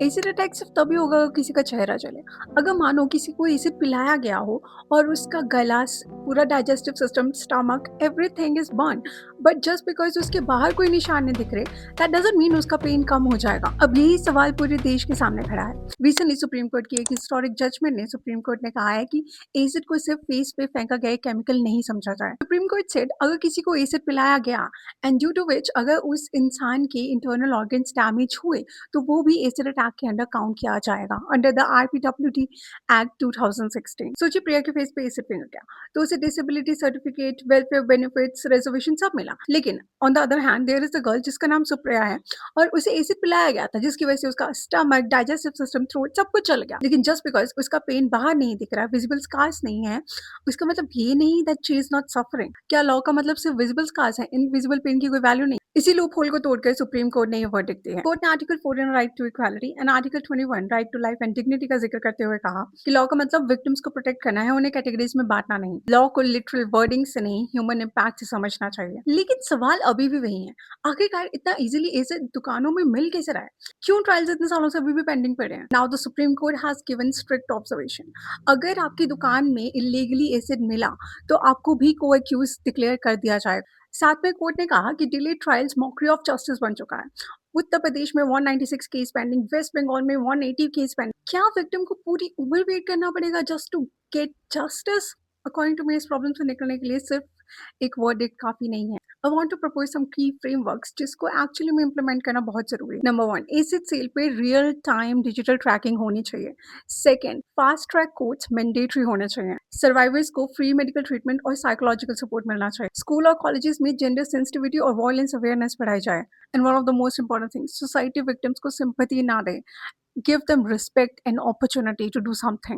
Acid attack सिर्फ तभी होगा अगर किसी का चेहरा जले। अगर मानो किसी को एसिड पिलाया गया हो और उसका गला, पूरा digestive system, stomach, everything is burn, but just because उसके बाहर कोई निशान नहीं दिख रहे, दैट डजंट मीन उसका पेन कम हो जाएगा। अब यही सवाल पूरे देश के सामने खड़ा है। रिसेंटली सुप्रीम कोर्ट की एक हिस्टोरिक जजमेंट ने सुप्रीम कोर्ट ने कहा है कि एसिड को सिर्फ फेस पे फेंका गया एक केमिकल नहीं समझा जाए। सुप्रीम कोर्ट सेड अगर किसी को एसिड पिलाया गया एंड ड्यू टू विच अगर उस इंसान के इंटरनल ऑर्गन्स डैमेज हुए तो वो भी एसिड अटैक के अंडर काउंट किया जाएगा अंडर द RPWD एक्ट 2016। सोचिए प्रिया के फेस पे एसिड फिंगर गया तो उसे disability certificate, welfare benefits, reservation सब मिला। लेकिन on the other hand there is a girl जिसका नाम सुप्रिया है और उसे एसिड पिलाया गया था जिसकी वजह से उसका स्टमक, डाइजेस्टिव सिस्टम, थ्रोट सब कुछ चल गया। लेकिन जस्ट बिकॉज उसका पेन बाहर नहीं दिख रहा है, विजिबल स्कार्स नहीं है, उसका मतलब ये नहीं that she is not suffering. क्या लॉ का मतलब सिर्फ विजिबल स्कार्स है, इनविजिबल पेन की कोई वैल्यू नहीं? इसी लूप होल को तोड़कर सुप्रीम कोर्ट ने यह वर्डिक्ट दिया है। कोर्ट ने article 4 right to equality and article 21 right to life and dignity का जिक्र करते हुए कहा कि लॉ का मतलब विक्टिम्स को प्रोटेक्ट करना है, उन्हें कैटेगरीज में बांटना नहीं। लॉ को लिटरल वर्डिंग से नहीं, ह्यूमन इम्पैक्ट से समझना चाहिए। लेकिन सवाल अभी भी वही है, आखिरकार इतना इजीली ऐसे दुकानों में मिल कैसे रहा है? क्यों ट्रायल्स इतने सालों से अभी भी पेंडिंग पड़े हैं? Now the supreme court has given strict observation. अगर आपकी दुकान में इलीगली एसिड मिला तो आपको भी को एक्यूज डिक्लेयर कर दिया जाएगा। साथ में कोर्ट ने कहा कि delay trials mockery of justice बन चुका है। उत्तर प्रदेश में 196 केस पेंडिंग, वेस्ट बंगाल में 180 केस पेंडिंग। क्या विक्टिम को पूरी उम्र वेट करना पड़ेगा just to get justice? According to me इस प्रॉब्लम से निकलने के लिए सिर्फ एक वर्डिक्ट काफी नहीं है। आई वांट टू प्रपोज सम की फ्रेमवर्क्स जिसको एक्चुअली में इम्प्लीमेंट करना बहुत जरूरी है। नंबर 1, एसिड सेल पे रियल टाइम डिजिटल ट्रैकिंग होनी चाहिए। Second, fast track courts mandatory होने चाहिए। सर्वाइवर्स को फ्री मेडिकल ट्रीटमेंट और साइकोलॉजिकल सपोर्ट मिलना चाहिए। स्कूल और कॉलेजेस में जेंडर सेंसिटिविटी और वायलेंस अवेयरनेस बढ़ाई जाए। And one of the most important thing, society victims को सिंपैथी ना दे, give them respect and opportunity to do something.